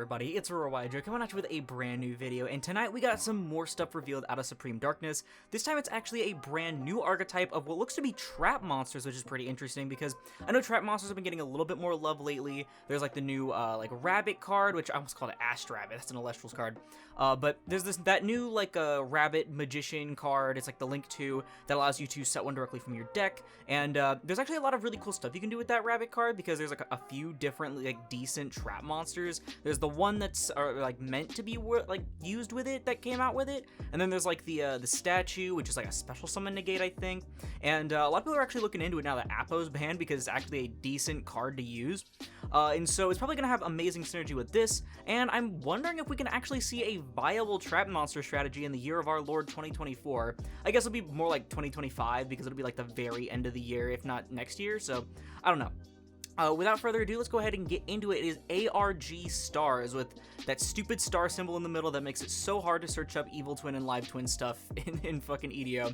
everybody, it's Aurora coming at you with a brand new video, and tonight we got some more stuff revealed out of Supreme Darkness. This time it's actually a brand new archetype of what looks to be trap monsters, which is pretty interesting because I know trap monsters have been getting a little bit more love lately. There's like the new like rabbit card, which I almost called it Ast Rabbit, that's an Elestrals card. But there's that new like rabbit magician card, it's like the Link 2 that allows you to set one directly from your deck, and there's actually a lot of really cool stuff you can do with that rabbit card because there's like a few different like decent trap monsters. There's the one that's like meant to be like used with it that came out with it, and then there's like the statue, which is like a special summon negate, I think. And a lot of people are actually looking into it now that Apo's banned because it's actually a decent card to use. And so it's probably gonna have amazing synergy with this. And I'm wondering if we can actually see a viable trap monster strategy in the year of our Lord 2024. I guess it'll be more like 2025 because it'll be like the very end of the year, if not next year. So I don't know. Without further ado, let's go ahead and get into it. It is ARG stars with that stupid star symbol in the middle that makes it so hard to search up Evil Twin and Live Twin stuff in fucking EDO.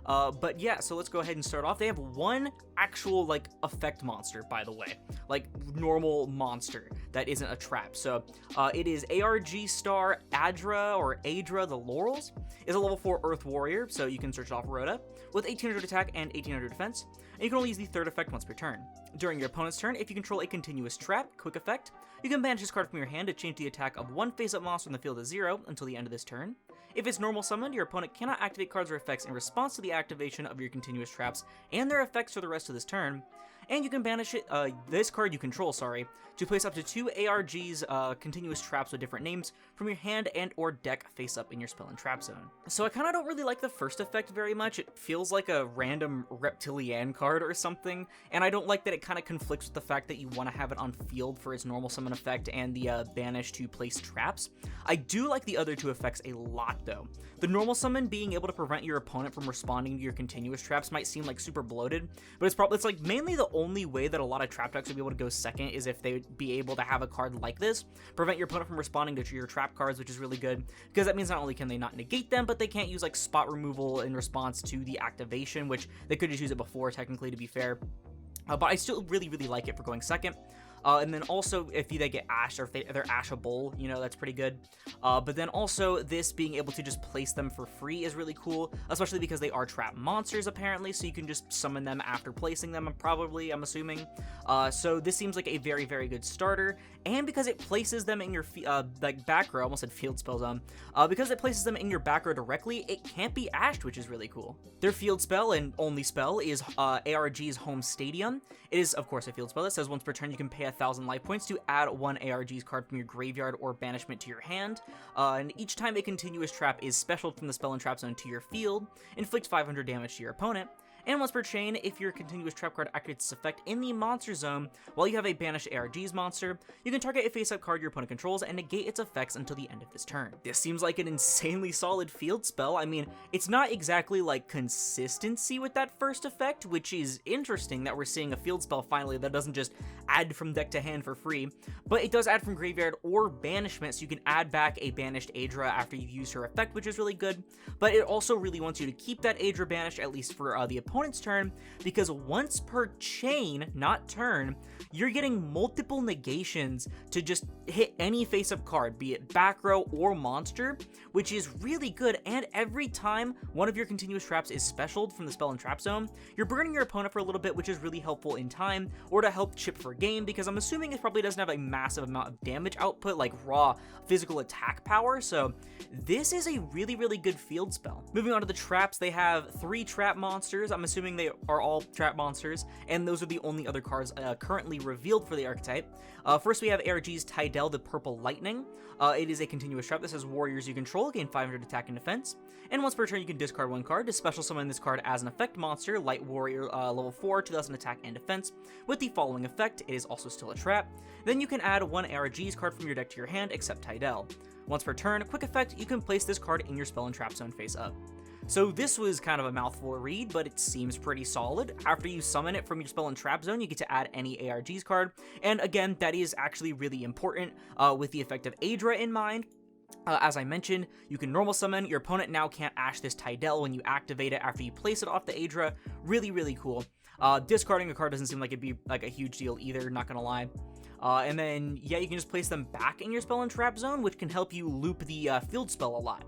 But yeah, so let's go ahead and start off. They have one actual like effect monster, by the way, like normal monster that isn't a trap. So it is ARG star Adra or Adra the Laurels. Is a level 4 Earth Warrior, so you can search it off Rhoda with 1800 attack and 1800 defense. And you can only use the third effect once per turn. During your opponent's turn, if you control a continuous trap, quick effect, you can banish this card from your hand to change the attack of one face-up monster in the field to 0 until the end of this turn. If it's normal summoned, your opponent cannot activate cards or effects in response to the activation of your continuous traps and their effects for the rest of this turn. And you can banish it, this card you control, to place up to 2 ARG's continuous traps with different names from your hand and or deck face up in your spell and trap zone. So I kind of don't really like the first effect very much. It feels like a random reptilian card or something, and I don't like that it kind of conflicts with the fact that you want to have it on field for its normal summon effect and the banish to place traps. I do like the other two effects a lot though. The normal summon being able to prevent your opponent from responding to your continuous traps might seem like super bloated, but it's like mainly the only way that a lot of trap decks would be able to go second is if they would be able to have a card like this, prevent your opponent from responding to your trap cards, which is really good, because that means not only can they not negate them, but they can't use like spot removal in response to the activation, which they could just use it before, technically, to be fair. But I still really like it for going second. And then also, if they get Ash, or if they're Ashable, you know, that's pretty good. But then also, this being able to just place them for free is really cool, especially because they are trap monsters, apparently, so you can just summon them after placing them, I'm assuming. So this seems like a very good starter, and because it places them in your, like, back row, I almost said field spell zone, because it places them in your back row directly, it can't be ashed, which is really cool. Their field spell, and only spell, is ARG's Home Stadium. It is, of course, a field spell that says once per turn you can pay 1,000 life points to add one ARG's card from your graveyard or banishment to your hand, and each time a continuous trap is specialed from the spell and trap zone to your field, inflict 500 damage to your opponent. And once per chain, if your continuous trap card activates its effect in the monster zone while you have a banished ARG's monster, you can target a face-up card your opponent controls and negate its effects until the end of this turn. This seems like an insanely solid field spell. I mean, it's not exactly like consistency with that first effect, which is interesting that we're seeing a field spell finally that doesn't just add from deck to hand for free, but it does add from graveyard or banishment, so you can add back a banished Adra after you've used her effect, which is really good, but it also really wants you to keep that Adra banished, at least for the opponent's turn, because once per chain, not turn, you're getting multiple negations to just hit any face-up card, be it back row or monster, which is really good. And every time one of your continuous traps is specialed from the spell and trap zone, you're burning your opponent for a little bit, which is really helpful in time or to help chip for game, because I'm assuming it probably doesn't have a massive amount of damage output like raw physical attack power, so this is a really good field spell. Moving on to the traps, they have 3 trap monsters. I'm assuming they are all trap monsters, and those are the only other cards currently revealed for the archetype. First, we have ARG's Tidel, the Purple Lightning. It is a continuous trap that says warriors you control gain 500 attack and defense, and once per turn you can discard one card to special summon this card as an effect monster, Light Warrior, level 4, 2000 attack and defense, with the following effect. It is also still a trap. Then you can add one ARG's card from your deck to your hand, except Tidel. Once per turn, quick effect, you can place this card in your spell and trap zone face up. So this was kind of a mouthful to read, but it seems pretty solid. After you summon it from your spell and trap zone, you get to add any ARG's card, and again, that is actually really important with the effect of Adra in mind. As I mentioned, you can normal summon, your opponent now can't ash this Tidel when you activate it after you place it off the Adra. Really cool. Discarding a card doesn't seem like it'd be like a huge deal either, not gonna lie. And then, yeah, you can just place them back in your spell and trap zone, which can help you loop the field spell a lot.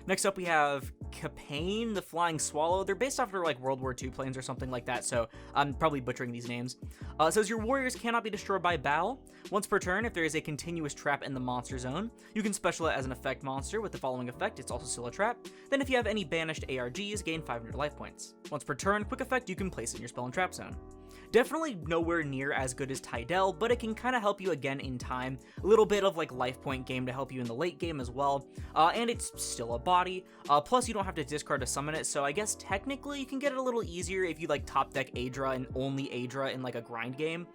Next up, we have Capane, the Flying Swallow. They're based after like World War II planes or something like that, so I'm probably butchering these names. It says your warriors cannot be destroyed by battle. Once per turn, if there is a continuous trap in the monster zone, you can special it as an effect monster with the following effect. It's also still a trap. Then if you have any banished ARGs, gain 500 life points. Once per turn, quick effect you can place it in your spell and trap zone. Definitely nowhere near as good as Tidal, but it can kind of help you again in time. A little bit of like life point game to help you in the late game as well. And it's still a body. Plus you don't have to discard to summon it, so I guess technically you can get it a little easier if you like top deck Aedra and only Aedra in like a grind game.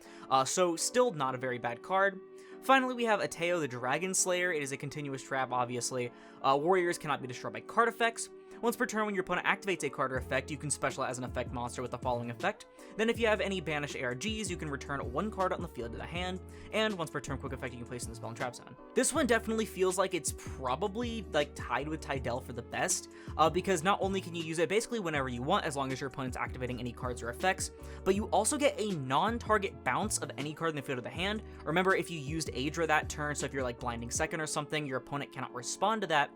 So still not a very bad card. Finally, we have Ateo the Dragon Slayer. It is a continuous trap, obviously. Warriors cannot be destroyed by card effects. Once per turn, when your opponent activates a card or effect, you can special it as an effect monster with the following effect. Then if you have any banished ARGs, you can return one card on the field to the hand, and once per turn quick effect you can place in the spell and trap zone. This one definitely feels like it's probably like tied with Tidal for the best, because not only can you use it basically whenever you want as long as your opponent's activating any cards or effects, but you also get a non-target bounce of any card in the field of the hand. Remember, if you used Aedra that turn, so if you're like Blinding Second or something, your opponent cannot respond to that.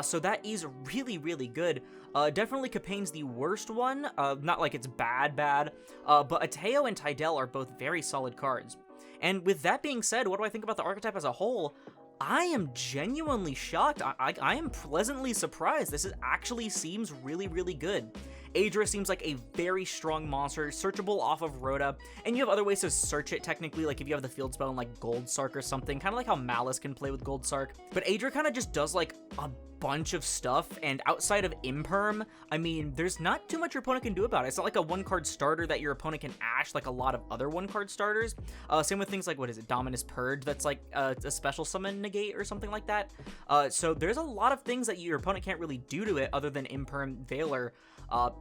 So that is really, really good. Definitely Capane's the worst one. Not like it's bad, but Ateo and Tidal are both very solid cards. And with that being said, what do I think about the archetype as a whole? I am genuinely shocked. I am pleasantly surprised. This actually seems really, really good. Aedra seems like a very strong monster, searchable off of Rhoda, and you have other ways to search it technically, like if you have the field spell in like Gold Sark or something, kind of like how Malice can play with Gold Sark. But Aedra kind of just does like a bunch of stuff, and outside of Imperm, I mean, there's not too much your opponent can do about it. It's not like a one-card starter that your opponent can ash like a lot of other one-card starters. Same with things like, what is it, Dominus Purge, that's like a special summon negate or something like that. So there's a lot of things that your opponent can't really do to it other than Imperm, Veiler,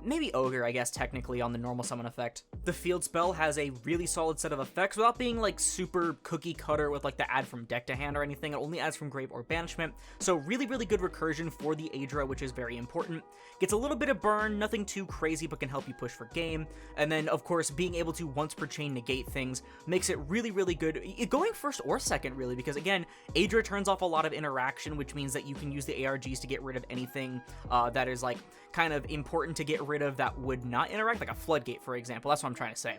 maybe Ogre, I guess, technically, on the normal summon effect. The field spell has a really solid set of effects without being, like, super cookie cutter with, like, the add from deck to hand or anything. It only adds from grave or banishment. So really, really good recursion for the Aedra, which is very important. Gets a little bit of burn, nothing too crazy, but can help you push for game. And then, of course, being able to once per chain negate things makes it really, really good. Going first or second, really, because, again, Aedra turns off a lot of interaction, which means that you can use the ARGs to get rid of anything that is, like, kind of important to get rid of that would not interact, like a Floodgate, for example. That's what I'm trying to say.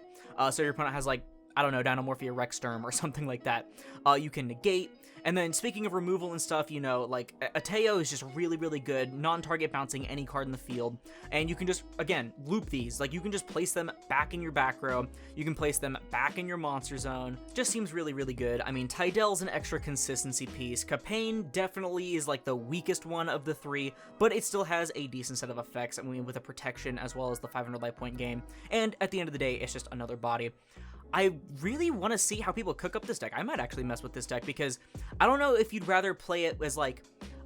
So your opponent has, like, I don't know, Dynamorphia Rexsturm or something like that. You can negate. And then speaking of removal and stuff, you know, like Ateo is just really, really good, non-target bouncing any card in the field. And you can just, again, loop these. Like, you can just place them back in your back row. You can place them back in your monster zone. Just seems really, really good. I mean, Tidal's an extra consistency piece. Capane definitely is like the weakest one of the three, but it still has a decent set of effects. I mean, with a protection as well as the 500 life point game. And at the end of the day, it's just another body. I really want to see how people cook up this deck. I might actually mess with this deck because I don't know if you'd rather play it as like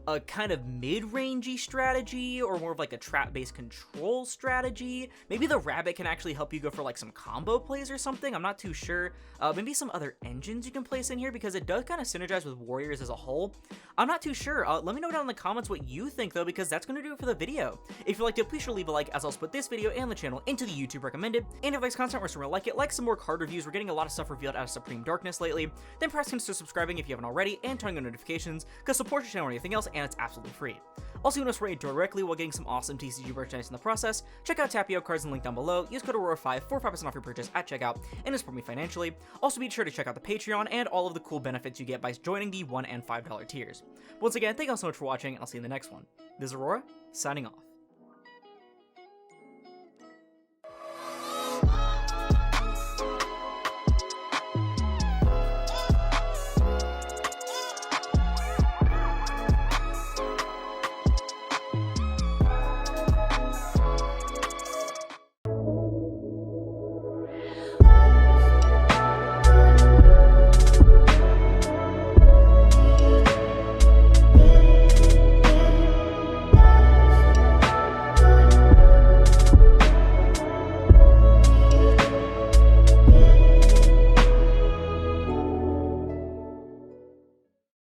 a kind of mid-rangey strategy or more of like a trap-based control strategy. Maybe the rabbit can actually help you go for like some combo plays or something. I'm not too sure. Maybe some other engines you can place in here because it does kind of synergize with warriors as a whole. I'm not too sure. Let me know down in the comments what you think though, because that's going to do it for the video. If you liked it, please sure leave a like as I'll split this video and the channel into the YouTube recommended. And if likes content or somewhere like it, like some more card reviews. We're getting a lot of stuff revealed out of Supreme Darkness lately. Then perhaps consider subscribing if you haven't already and turning on notifications because support your channel or anything else, and it's absolutely free. Also, you can support directly while getting some awesome TCG merchandise in the process. Check out Tapio cards and link down below. Use code Aurora5 for 5% off your purchase at checkout and support me financially. Also, be sure to check out the Patreon and all of the cool benefits you get by joining the $1 and $5 tiers. Once again, thank you all so much for watching, and I'll see you in the next one. This is Aurora, signing off.